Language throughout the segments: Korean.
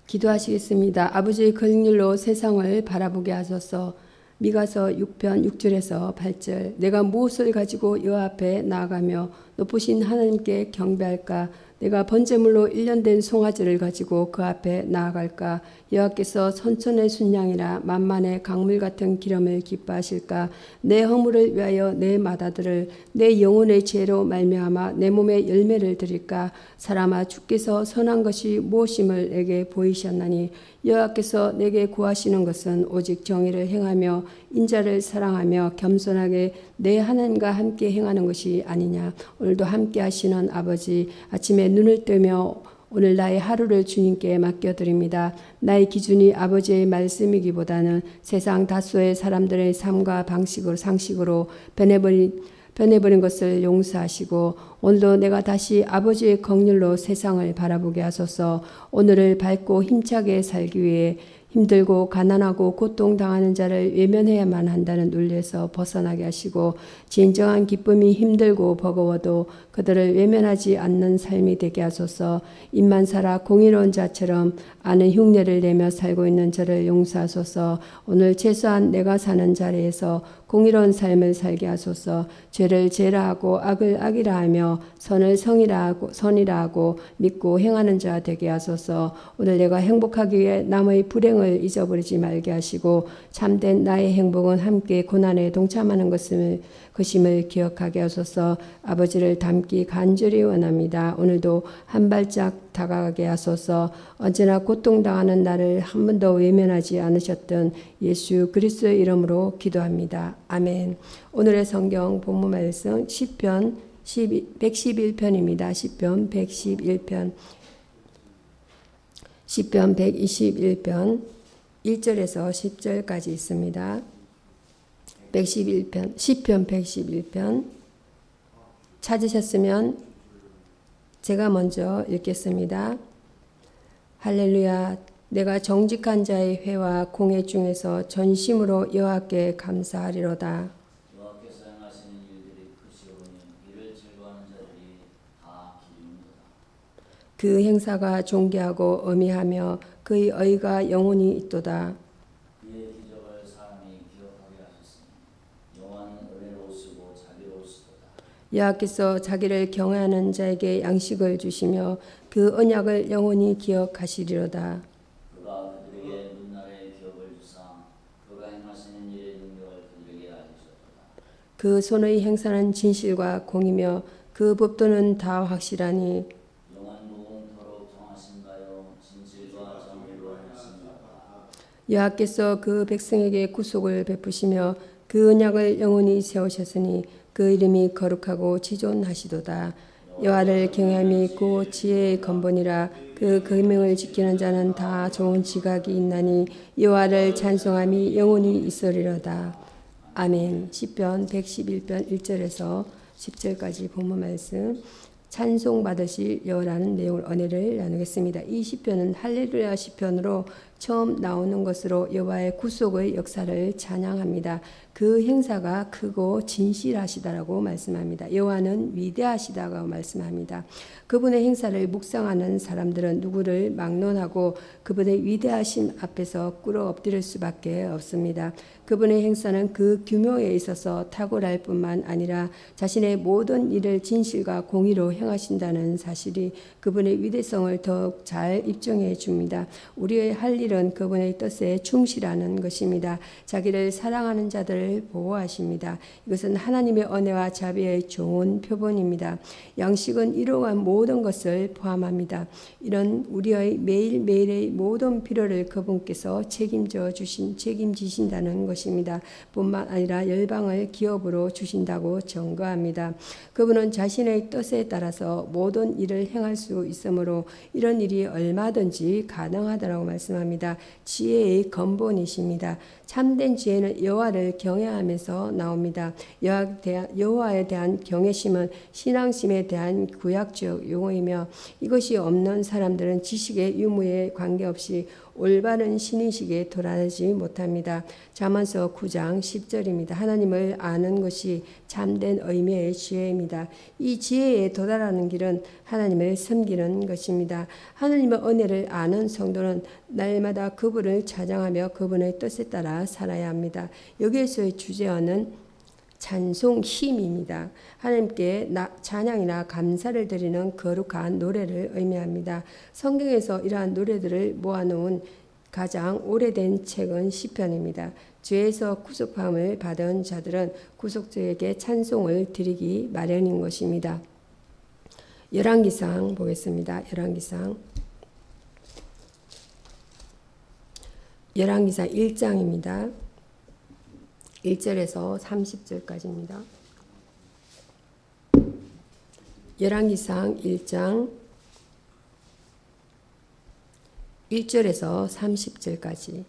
기도하시겠습니다. 아버지의 긍휼로 세상을 바라보게 하소서. 미가서 6편 6절에서 8절. 내가 무엇을 가지고 여호와 앞에 나아가며 높으신 하나님께 경배할까? 내가 번제물로 1년 된 송아지를 가지고 그 앞에 나아갈까? 여호와께서 선천의 순양이라 만만의 강물 같은 기름을 기뻐하실까? 내 허물을 위하여 내 마다들을 내 영혼의 죄로 말미암아 내 몸에 열매를 드릴까? 사람아, 주께서 선한 것이 무엇임을 내게 보이셨나니 여호와께서 내게 구하시는 것은 오직 정의를 행하며 인자를 사랑하며 겸손하게 내 하나님과 함께 행하는 것이 아니냐. 오늘도 함께 하시는 아버지, 아침에 눈을 뜨며 오늘 나의 하루를 주님께 맡겨드립니다. 나의 기준이 아버지의 말씀이기보다는 세상 다수의 사람들의 삶과 방식으로 상식으로 변해버린 것을 용서하시고 오늘도 내가 다시 아버지의 긍휼로 세상을 바라보게 하소서. 오늘을 밝고 힘차게 살기 위해 힘들고 가난하고 고통당하는 자를 외면해야만 한다는 논리에서 벗어나게 하시고 진정한 기쁨이 힘들고 버거워도 그들을 외면하지 않는 삶이 되게 하소서. 입만 살아 공의로운 자처럼 아는 흉내를 내며 살고 있는 저를 용서하소서. 오늘 최소한 내가 사는 자리에서 공의로운 삶을 살게 하소서. 죄를 죄라 하고 악을 악이라 하며 선을 선이라 하고 믿고 행하는 자 되게 하소서. 오늘 내가 행복하기 위해 남의 불행을 잊어버리지 말게 하시고 참된 나의 행복은 함께 고난에 동참하는 것임을 기억하게 하소서. 아버지를 닮기 간절히 원합니다. 오늘도 한 발짝 다가가게 하소서. 언제나 고통당하는 나를 한 번도 외면하지 않으셨던 예수 그리스도의 이름으로 기도합니다. 아멘. 오늘의 성경 본문 말씀 시편 111편입니다. 시편 111편. 시편 121편 1절에서 10절까지 있습니다. 111편, 시편 111편 찾으셨으면 제가 먼저 읽겠습니다. 할렐루야. 내가 정직한 자의 회와 공회 중에서 전심으로 여호와께 감사하리로다. 여호와께서 행하시는 일들이 크시오니 이를 즐거워하는 자들이 다 기름도다. 그 행사가 존귀하고 어미하며 그의 의가 영원히 있도다. 그의 기적을 사람이 기억하게 하셨으니 여호와는 은혜로우시고 자비로우시도다. 여호와께서 자기를 경외하는 자에게 양식을 주시며 그 언약을 영원히 기억하시리로다. 그가 그들에게 눈날의 기업을 주사 그가 행하시는 일의 능력을 그들에게 알리셨도다. 그 손의 행사는 진실과 공이며 그 법도는 다 확실하니 영원 무궁토록 정하신가요? 진실과 정의로 행하신가요? 여호와께서 그 백성에게 구속을 베푸시며 그 언약을 영원히 세우셨으니 그 이름이 거룩하고 지존하시도다. 여호와를 경외함이 곧 지혜의 근본이라. 그 계명을 지키는 자는 다 좋은 지각이 있나니 여호와를 찬송함이 영원히 있으리로다. 아멘. 시편 111편 1절에서 10절까지 본문 말씀 찬송 받으실 여호라는 내용을 은혜를 나누겠습니다. 이 시편은 할렐루야 시편으로 처음 나오는 것으로 여호와의 구속의 역사를 찬양합니다. 그 행사가 크고 진실하시다라고 말씀합니다. 여호와는 위대하시다고 말씀합니다. 그분의 행사를 묵상하는 사람들은 누구를 막론하고 그분의 위대하심 앞에서 꿇어 엎드릴 수밖에 없습니다. 그분의 행사는 그 규모에 있어서 탁월할 뿐만 아니라 자신의 모든 일을 진실과 공의로 행하신다는 사실이 그분의 위대성을 더욱 잘 입증해 줍니다. 우리의 할 일은 그분의 뜻에 충실하는 것입니다. 자기를 사랑하는 자들을 보호하십니다. 이것은 하나님의 은혜와 자비의 좋은 표본입니다. 양식은 이러한 모든 것을 포함합니다. 이런 우리의 매일매일의 모든 필요를 그분께서 책임지신다는 것입니다. 뿐만 아니라 열방을 기업으로 주신다고 증거합니다. 그분은 자신의 뜻에 따라서 모든 일을 행할 수 있으므로 이런 일이 얼마든지 가능하다고 말씀합니다. 지혜의 근본이십니다. 참된 지혜는 여호와를 경외하면서 나옵니다. 여호와에 대한 경외심은 신앙심에 대한 구약적 용어이며 이것이 없는 사람들은 지식의 유무에 관계없이 올바른 신의식에 도달하지 못합니다. 잠언서 9장 10절입니다. 하나님을 아는 것이 참된 의미의 지혜입니다. 이 지혜에 도달하는 길은 하나님을 섬기는 것입니다. 하나님의 은혜를 아는 성도는 날마다 그분을 찬양하며 그분의 뜻에 따라 살아야 합니다. 여기에서의 주제어는 찬송 힘입니다. 하나님께 찬양이나 감사를 드리는 거룩한 노래를 의미합니다. 성경에서 이러한 노래들을 모아놓은 가장 오래된 책은 시편입니다. 죄에서 구속함을 받은 자들은 구속주에게 찬송을 드리기 마련인 것입니다. 열왕기상 보겠습니다. 열왕기상 1장입니다. 1절에서 30절까지입니다. 열왕기상 1장 1절에서 30절까지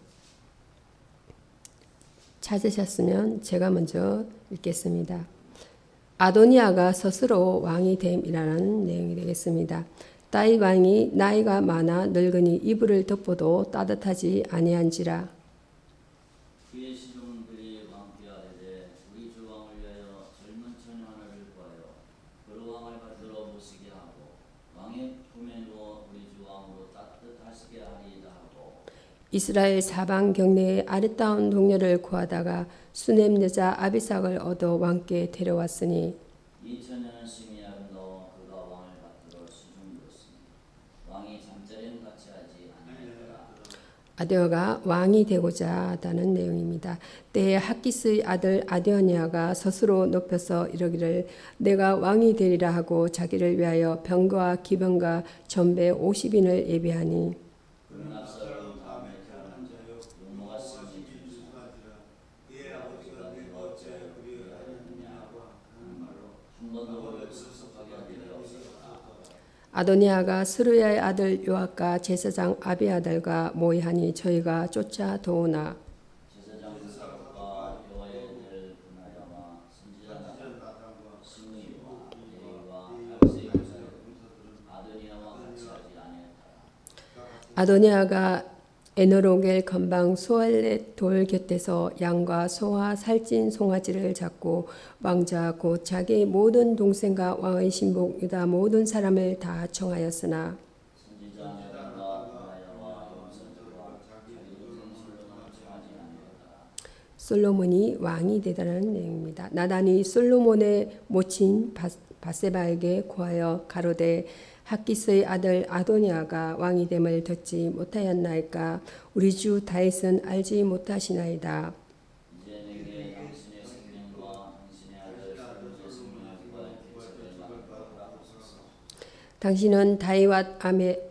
찾으셨으면 제가 먼저 읽겠습니다. 아도니아가 스스로 왕이 됨이라는 내용이 되겠습니다. 다윗 왕이 나이가 많아 늙으니 이불을 덮어도 따뜻하지 아니한지라. 그의 시종들이 왕께 아뢰되 우리 주 왕을 위하여 젊은 처녀 하나를 구하여 그로 왕을 받들어 모시게 하고 왕의 품에 누워 우리 주 왕으로 따뜻하시게 하리이다 하고 이스라엘 사방 경내에 아름다운 동료를 구하다가 수넴 여자 아비삭을 얻어 왕께 데려왔으니 이 처녀는 심히 아름다워 그가 왕을 받들어 시종되었으니 왕이 잠자리는 같이 하지 아니하였더라. 아데어가 왕이 되고자 하다는 내용입니다. 때에 학기스의 아들 아도니아가 스스로 높여서 이르기를 내가 왕이 되리라 하고 자기를 위하여 병거와 기병과 전배 50인을 예비하니 그는 압살롬 다음에 태어난 자요 용모가 심히 준수하라. 그의 아버지가 내가 어찌하여 그리하였느냐 하는 말로 한 번도 그를 섭섭하게 한 일이 없었다. 아도니아가 스루야의 아들 요압과 제사장 아비아달과 모이하니 저희가 쫓아 도우나 제사장 사독과 여호와의 은혜를 분하여마 선지자 나단과 시므이와 예리와 할세의 군사들은 아도니아와 같이 하지 아니하였더라. 아도니아가 에너로겔 건방 소알렛 돌 곁에서 양과 소와 살찐 송아지를 잡고 왕자 곧 자기 모든 동생과 왕의 신복 유다 모든 사람을 다 청하였으나 선지자 나단과 분하여와 용사들과 자기 동생 솔로몬을 청하지 아니하였더라. 솔로몬이 왕이 되다는 내용입니다. 나단이 솔로몬의 모친 바세바에게 구하여 가로되 학기스의 아들 아도니아가 왕이 됨을 듣지 못하였나이까 우리 주 다윗은 알지 못하시나이다. 이제 내게 당신의 생명과 당신의 아들 솔로몬의 생명을 구할 계책을 맡기라 하소서. 당신은 다윗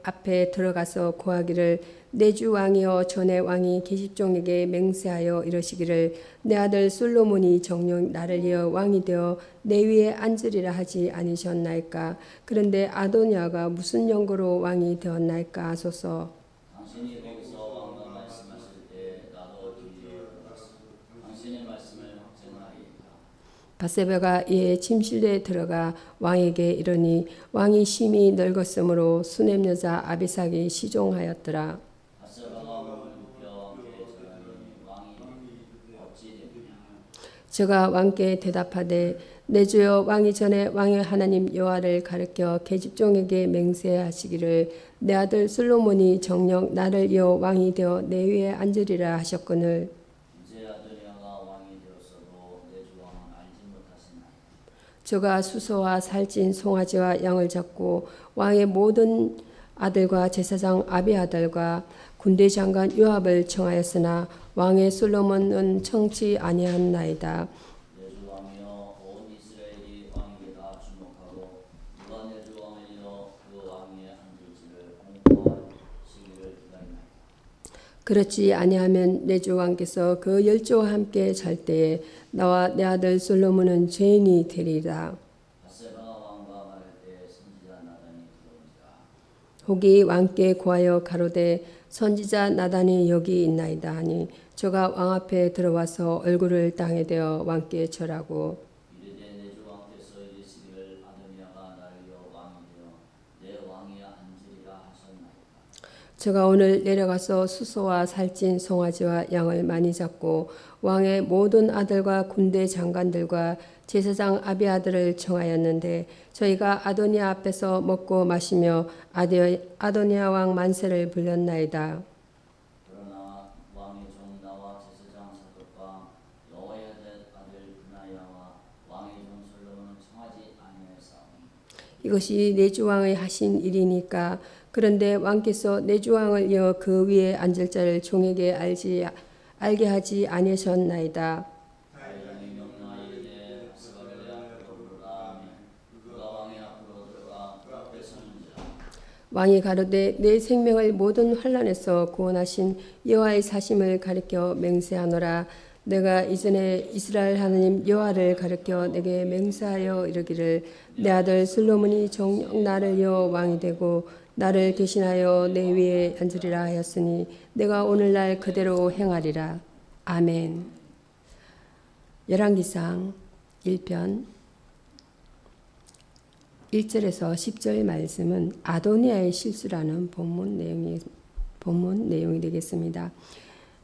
앞에 들어가서 구하기를 내 주 왕이여 전에 왕이 계집종에게 맹세하여 이러시기를 내 아들 솔로몬이 정녕 나를 이어 왕이 되어 내 위에 앉으리라 하지 아니셨나이까. 그런데 아도니아가 무슨 연고로 왕이 되었나이까 하소서. 당신이 거기서 왕과 말씀하실 때 나도 뒤에 들어갔으니 당신의 말씀을 확증하리이다. 바세바가 이에 침실에 들어가 왕에게 이르니 왕이 심히 늙었으므로 수넴 여자 아비삭이 시종하였더라. 바세바가 몸을 눕혀 왕께 전하니 왕이 어찌 되느냐. 저가 왕께 대답하되 내 주여 왕이 전에 왕의 하나님 여호와를 가르켜 계집종에게 맹세하시기를 내 아들 솔로몬이 정녕 나를 이어 왕이 되어 내 위에 앉으리라 하셨거늘 이제 아도니아가 왕이 되었어도 내 주 왕은 알지 못하시나이다. 저가 수소와 살찐 송아지와 양을 잡고 왕의 모든 아들과 제사장 아비아달과 군대 장관 요압을 청하였으나 왕의 솔로몬은 청치 아니하였나이다. 내 주 왕이여 온 이스라엘이 왕에게 다 주목하고 누가 내 주 왕을 이어 그 왕위에 앉을지를 공포하시기를 기다리나이다. 그렇지 아니하면 내 주 왕께서 그 열조와 함께 잘 때에 나와 내 아들 솔로몬은 죄인이 되리라. 바세바가 왕과 말할 때 선지자 나단이 들어온지라. 혹이 왕께 구하여 가로되 선지자 나단이 여기 있나이다 하니 저가 왕 앞에 들어와서 얼굴을 땅에 대어 왕께 절하고 이르되 내 주 왕께서 이르시기를 아도니아가 나를 이어 왕이 되어 내 왕위에 앉으리라 하셨나이까. 저가 오늘 내려가서 수소와 살찐 송아지와 양을 많이 잡고 왕의 모든 아들과 군대 장관들과 제사장 아비아들을 청하였는데 저희가 아도니아 앞에서 먹고 마시며 아도니아 왕 만세를 불렸나이다. 그러나 왕의 종 나와 제사장 사독과 여호야다 아들 브나야와 왕의 종 솔로몬은 청하지 아니하였사오니 이것이 내주왕의 하신 일이니까. 그런데 왕께서 내주왕을 이어 그 위에 앉을 자를 종에게 알게 하지 아니하셨나이다. 다윗이 명령하이르되 스가랴 앞으로 부르라 하며 그가 왕의 앞으로 들어가 그 앞에 서는지라. 왕이 가로되 내 생명을 모든 환난에서 구원하신 여호와의 사심을 가리켜 맹세하노라. 내가 이전에 이스라엘 하나님 여호와를 가리켜 내게 맹세하여 이르기를 내 아들 솔로몬이 정녕 나를 이어 왕이 되고 나를 대신하여 내 위에 앉으리라 하였으니 내가 오늘날 그대로 행하리라. 아멘. 열왕기상 1편 1절에서 10절 말씀은 아도니아의 실수라는 본문 내용이 되겠습니다.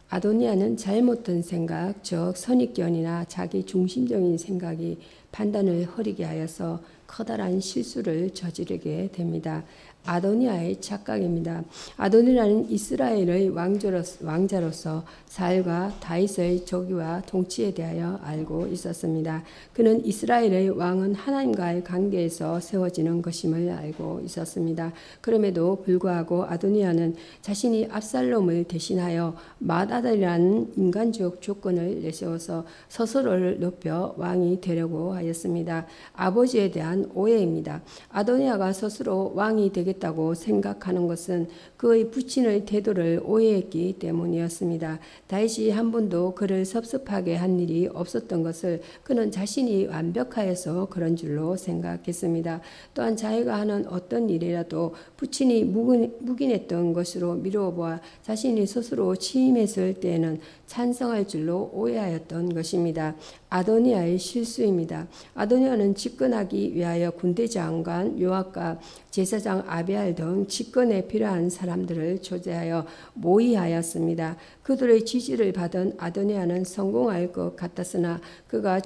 아도니아는 잘못된 생각, 즉 선입견이나 자기 중심적인 생각이 판단을 흐리게 하여서 커다란 실수를 저지르게 됩니다. 아도니아의 착각입니다. 아도니아는 이스라엘의 왕자로서 사울과 다윗의 저기와 통치에 대하여 알고 있었습니다. 그는 이스라엘의 왕은 하나님과의 관계에서 세워지는 것임을 알고 있었습니다. 그럼에도 불구하고 아도니아는 자신이 압살롬을 대신하여 맏아들이라는 인간적 조건을 내세워서 스스로를 높여 왕이 되려고 하였습니다. 아버지에 대한 오해입니다. 아도니아가 스스로 왕이 되겠다고 생각하는 것은 그의 부친의 태도를 오해했기 때문이었습니다. 다윗이 한 번도 그를 섭섭하게 한 일이 없었던 것을 그는 자신이 완벽하여서 그런 줄로 생각했습니다. 또한 자기가 하는 어떤 일이라도 부친이 묵인했던 것으로 미루어 보아 자신이 스스로 취임했을 때에는 찬성할 줄로 오해하였던 것입니다. 아도니아의 실수입니다. 아도니아는 집권하기 위하여 군대 장관 요압과 제사장 아비알 등 집권에 필요한 사람들을 초대하여 모의하였습니다. 그들의 지지를 받은 아도니아는 성공할 것 같았으나 그가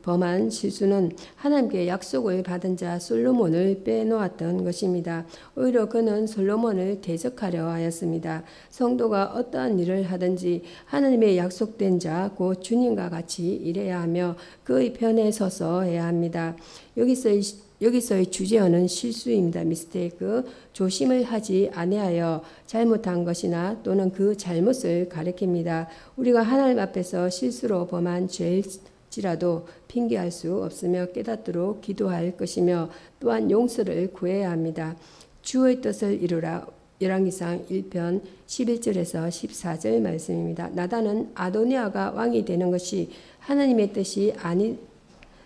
범한 실수는 하나님께 약속을 받은 자 솔로몬을 빼놓았던 것입니다. 오히려 그는 솔로몬을 대적하려 하였습니다. 성도가 어떠한 일을 하든지 하나님의 약속된 자 곧 주님과 같이 일해야 하며 그의 편에 서서 해야 합니다. 여기서의 주제어는 실수입니다. 미스테이크, 조심을 하지 아니하여 잘못한 것이나 또는 그 잘못을 가리킵니다. 우리가 하나님 앞에서 실수로 범한 죄일지라도 핑계할 수 없으며 깨닫도록 기도할 것이며 또한 용서를 구해야 합니다. 주의 뜻을 이루라. 열왕기상 1편 11절에서 14절 말씀입니다. 나단은 아도니아가 왕이 되는 것이 하나님의 뜻이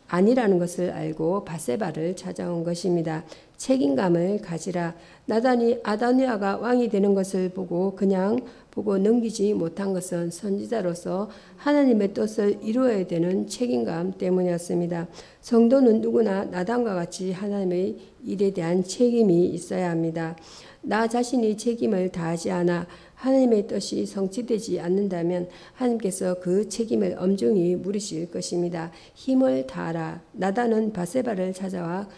아니라는 것을 알고 바세바를 찾아온 것입니다. 책임감을 가지라. 나단이 아도니아가 왕이 되는 것을 보고 그냥 보고 넘기지 못한 것은 선지자로서 하나님의 뜻을 이루어야 되는 책임감 때문이었습니다. 성도는 누구나 나단과 같이 하나님의 일에 대한 책임이 있어야 합니다. 나 자신이 책임을 다하지 않아 하나님의 뜻이 성취되지 않는다면 하나님께서 그 책임을 엄중히 물으실 것입니다. 힘을 다하라. 나단은 바세바를 찾아가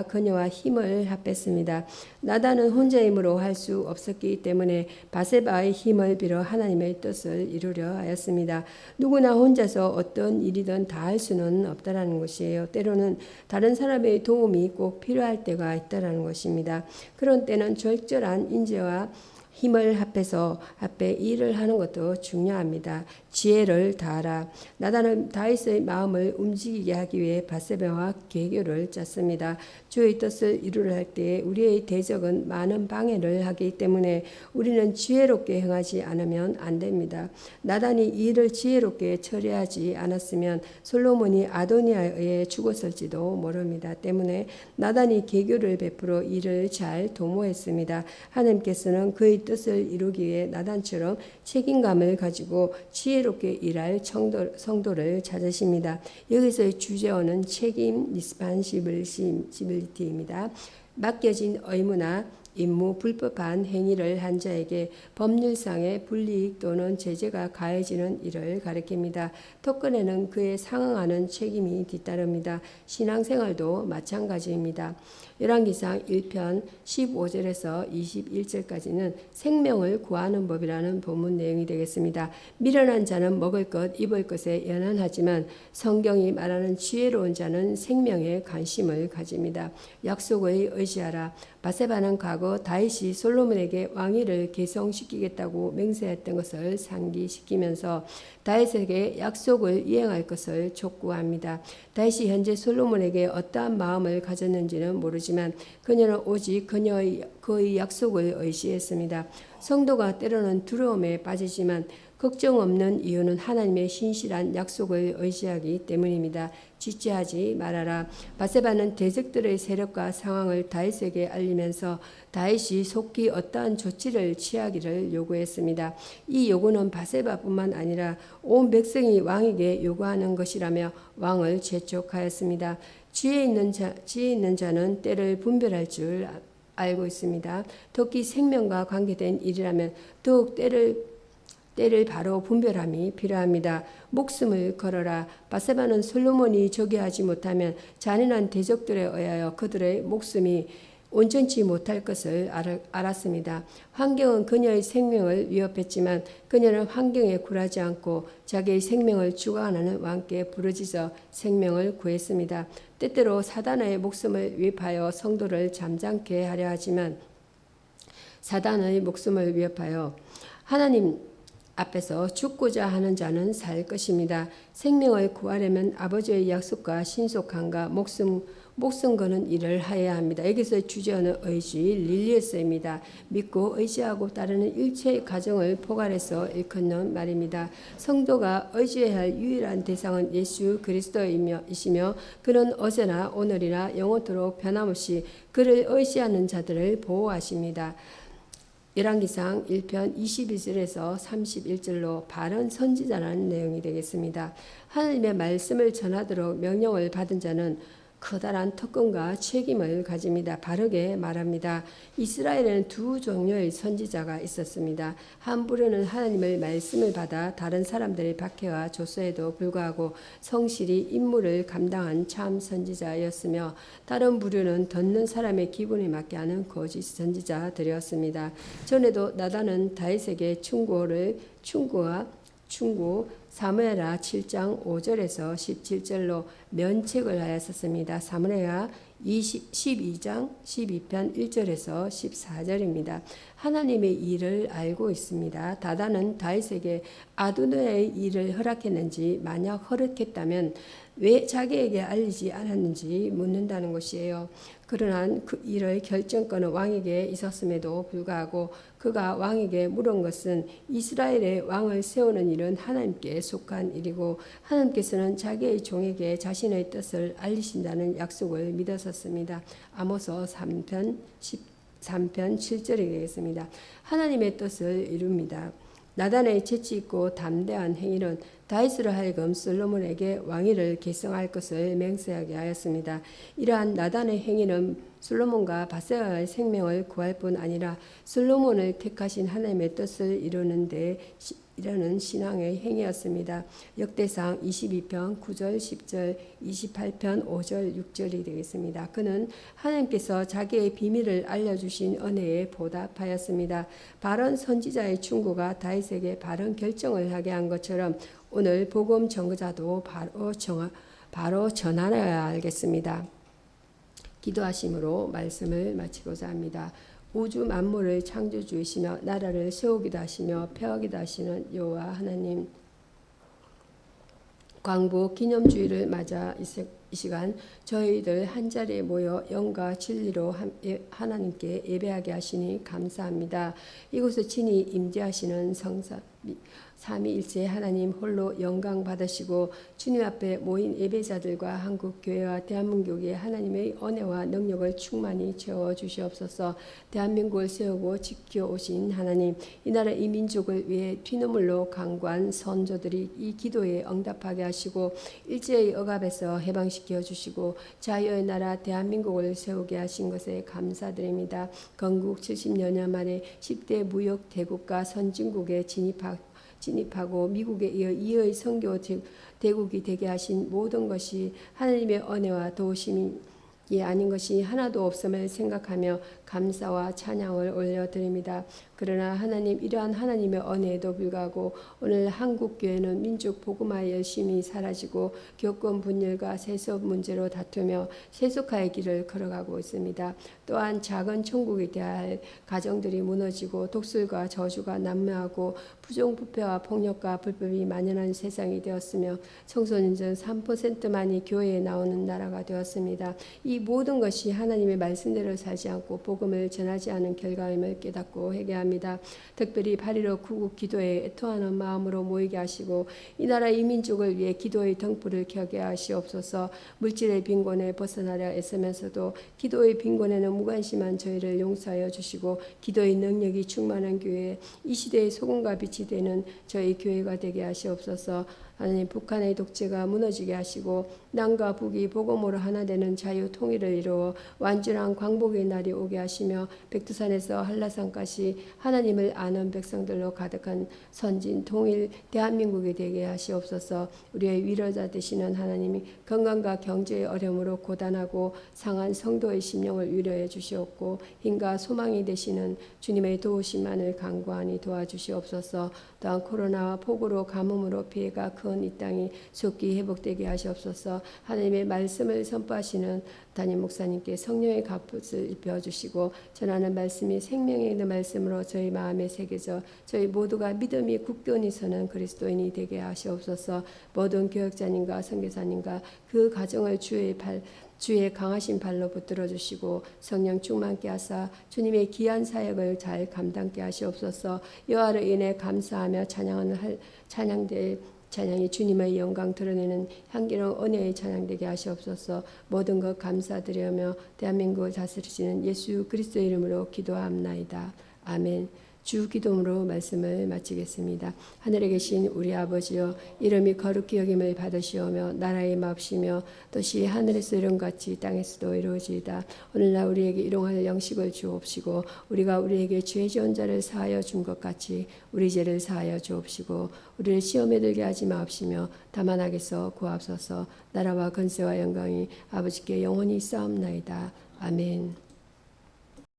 그녀와 힘을 합했습니다. 나단은 혼자 힘으로 할 수 없었기 때문에 바세바의 힘을 빌어 하나님의 뜻을 이루려 하였습니다. 누구나 혼자서 어떤 일이든 다 할 수는 없다라는 것이에요. 때로는 다른 사람의 도움이 꼭 필요할 때가 있다라는 것입니다. 그런 때는 적절한 인재와 힘을 합해 일을 하는 것도 중요합니다. 지혜를 다하라. 나단은 다윗의 마음을 움직이게 하기 위해 바세바와 계교를 짰습니다. 주의 뜻을 이루려 할 때 우리의 대적은 많은 방해를 하기 때문에 우리는 지혜롭게 행하지 않으면 안 됩니다. 나단이 일을 지혜롭게 처리하지 않았으면 솔로몬이 아도니아에 의해 죽었을지도 모릅니다. 때문에 나단이 계교를 베풀어 일을 잘 도모했습니다. 하나님께서는 그의 뜻을 이루기 위해 나단처럼 책임감을 가지고 지혜롭게 일할 성도를 찾으십니다. 여기서의 주제어는 책임, 리스판시빌리티입니다. 맡겨진 의무나 임무 불법한 행위를 한 자에게 법률상의 불이익 또는 제재가 가해지는 일을 가리킵니다. 특권에는 그에 상응하는 책임이 뒤따릅니다. 신앙생활도 마찬가지입니다. 열왕기상 1편 15절에서 21절까지는 생명을 구하는 법이라는 본문 내용이 되겠습니다. 미련한 자는 먹을 것, 입을 것에 연연하지만 성경이 말하는 지혜로운 자는 생명에 관심을 가집니다. 약속을 의지하라. 바세바는 과거 다윗이 솔로몬에게 왕위를 계승시키겠다고 맹세했던 것을 상기시키면서 다윗에게 약속을 이행할 것을 촉구합니다. 다윗이 현재 솔로몬에게 어떠한 마음을 가졌는지는 모르지만 그녀는 오직 그의 약속을 의지했습니다. 성도가 때로는 두려움에 빠지지만 걱정 없는 이유는 하나님의 신실한 약속을 의지하기 때문입니다. 지체하지 말아라. 바세바는 대적들의 세력과 상황을 다윗에게 알리면서 다윗이 속히 어떠한 조치를 취하기를 요구했습니다. 이 요구는 바세바뿐만 아니라 온 백성이 왕에게 요구하는 것이라며 왕을 재촉하였습니다. 지혜 있는 자는 때를 분별할 줄 알고 있습니다. 특히 생명과 관계된 일이라면 더욱 때를 바로 분별함이 필요합니다. 목숨을 걸어라. 바세바는 솔로몬이 저기하지 못하면 잔인한 대적들에 의하여 그들의 목숨이 온전치 못할 것을 알았습니다. 환경은 그녀의 생명을 위협했지만 그녀는 환경에 굴하지 않고 자기의 생명을 주관하는 왕께 부르짖어 생명을 구했습니다. 때때로 사단의 목숨을 위협하여 성도를 잠잠케 하려 하지만 사단의 목숨을 위협하여 하나님 앞에서 죽고자 하는 자는 살 것입니다. 생명을 구하려면 아버지의 약속과 신속함과 목숨 거는 일을 하여야 합니다. 여기서 주제어는 의지, 릴리에스입니다. 믿고 의지하고 따르는 일체의 가정을 포괄해서 일컫는 말입니다. 성도가 의지해야 할 유일한 대상은 예수 그리스도이시며 그는 어제나 오늘이나 영원토록 변함없이 그를 의지하는 자들을 보호하십니다. 열왕기상 1편 22절에서 31절로 바른 선지자라는 내용이 되겠습니다. 하나님의 말씀을 전하도록 명령을 받은 자는 커다란 특권과 책임을 가집니다. 바르게 말합니다. 이스라엘에는 두 종류의 선지자가 있었습니다. 한 부류는 하나님의 말씀을 받아 다른 사람들의 박해와 조소에도 불구하고 성실히 임무를 감당한 참 선지자였으며 다른 부류는 듣는 사람의 기분에 맞게 하는 거짓 선지자들이었습니다. 전에도 나단은 다윗에게 충고 사무엘하 7장 5절에서 17절로 면책을 하였었습니다. 사무엘하 12장 12편 1절에서 14절입니다. 하나님의 일을 알고 있습니다. 다단은 다윗에게 아도니아의 일을 허락했는지 만약 허락했다면 왜 자기에게 알리지 않았는지 묻는다는 것이에요. 그러나 그 일의 결정권은 왕에게 있었음에도 불구하고 그가 왕에게 물은 것은 이스라엘의 왕을 세우는 일은 하나님께 속한 일이고 하나님께서는 자기의 종에게 자신의 뜻을 알리신다는 약속을 믿었었습니다. 아모스 3편 7절이 되겠습니다. 하나님의 뜻을 이룹니다. 나단의 재치있고 담대한 행위는 다윗으로 하여금 솔로몬에게 왕위를 계승할 것을 맹세하게 하였습니다. 이러한 나단의 행위는 솔로몬과 바세바의 생명을 구할 뿐 아니라 솔로몬을 택하신 하나님의 뜻을 이루는 신앙의 행위였습니다. 역대상 22편 9절 10절 28편 5절 6절이 되겠습니다. 그는 하나님께서 자기의 비밀을 알려주신 은혜에 보답하였습니다. 바른 선지자의 충고가 다윗에게 바른 결정을 하게 한 것처럼 오늘 복음 전거자도 바로 전하여야 알겠습니다. 기도하심으로 말씀을 마치고자 합니다. 우주 만물을 창조주이시며 나라를 세우기도 하시며 펴기도 하시는 여호와 하나님, 광복 기념주의를 맞아 이 시간 저희들 한자리에 모여 영과 진리로 하나님께 예배하게 하시니 감사합니다. 이곳에 친히 임재하시는 삼위일체 하나님 홀로 영광 받으시고 주님 앞에 모인 예배자들과 한국 교회와 대한민국의 하나님의 은혜와 능력을 충만히 채워 주시옵소서. 대한민국을 세우고 지켜 오신 하나님, 이 나라 이 민족을 위해 피눈물로 강구한 선조들이 이 기도에 응답하게 하시고 일제의 억압에서 해방시켜 주시고 자유의 나라 대한민국을 세우게 하신 것에 감사드립니다. 건국 70년 만에 10대 무역 대국가 선진국에 진입하고 미국에 이어 2의 선교 대국이 되게 하신 모든 것이 하나님의 은혜와 도우심이 아닌 것이 하나도 없음을 생각하며 감사와 찬양을 올려드립니다. 그러나 하나님, 이러한 하나님의 은혜에도 불구하고 오늘 한국 교회는 민족 복음화에 열심히 사라지고 교권 분열과 세습 문제로 다투며 세속화의 길을 걸어가고 있습니다. 또한 작은 천국이 되어야 할 가정들이 무너지고 독술과 저주가 난무하고 부정부패와 폭력과 불법이 만연한 세상이 되었으며 청소년 중 3%만이 교회에 나오는 나라가 되었습니다. 이 모든 것이 하나님의 말씀대로 살지 않고 복음을 전하지 않은 결과임을 깨닫고 회개합니다. 특별히 8.15 구국 기도에 애통하는 마음으로 모이게 하시고 이 나라 이 민족을 위해 기도의 등불을 켜게 하시옵소서. 물질의 빈곤에 벗어나려 애쓰면서도 기도의 빈곤에는 무관심한 저희를 용서하여 주시고 기도의 능력이 충만한 교회, 이 시대의 소금과 빛이 되는 저희 교회가 되게 하시옵소서. 하나님, 북한의 독재가 무너지게 하시고 남과 북이 복음으로 하나 되는 자유 통일을 이루어 완전한 광복의 날이 오게 하시며 백두산에서 한라산까지 하나님을 아는 백성들로 가득한 선진 통일 대한민국이 되게 하시옵소서. 우리의 위로자 되시는 하나님이 건강과 경제의 어려움으로 고단하고 상한 성도의 심령을 위로해 주시옵고 힘과 소망이 되시는 주님의 도우심만을 간구하니 도와주시옵소서. 또한 코로나와 폭우로 가뭄으로 피해가 큰 이 땅이 속기 회복되게 하시옵소서. 하나님의 말씀을 선포하시는 담임 목사님께 성령의 갑옷을 입혀주시고 전하는 말씀이 생명의 있는 말씀으로 저희 마음에 새겨져 저희 모두가 믿음이 굳건히 서는 그리스도인이 되게 하시옵소서. 모든 교역자님과 선교사님과 그 가정을 주의 강하신 발로 붙들어 주시고 성령 충만케 하사 주님의 귀한 사역을 잘 감당케 하시옵소서. 여호와를 인해 감사하며 찬양이 주님의 영광 드러내는 향기로운 은혜의 찬양되게 하시옵소서. 모든 것 감사드리며 대한민국을 다스리시는 예수 그리스도의 이름으로 기도합나이다. 아멘. 주 기도로 말씀을 마치겠습니다. 하늘에 계신 우리 아버지여, 이름이 거룩히 여김을 받으시오며 나라의 마옵시며 뜻이 하늘에서 이룬같이 땅에서도 이루어지이다. 오늘날 우리에게 일용할 양식을 주옵시고 우리가 우리에게 죄 지은 자를 사하여 준 것 같이 우리 죄를 사하여 주옵시고 우리를 시험에 들게 하지 마옵시며 다만 악에서 구하옵소서. 나라와 권세와 영광이 아버지께 영원히 쌓옵나이다. 아멘.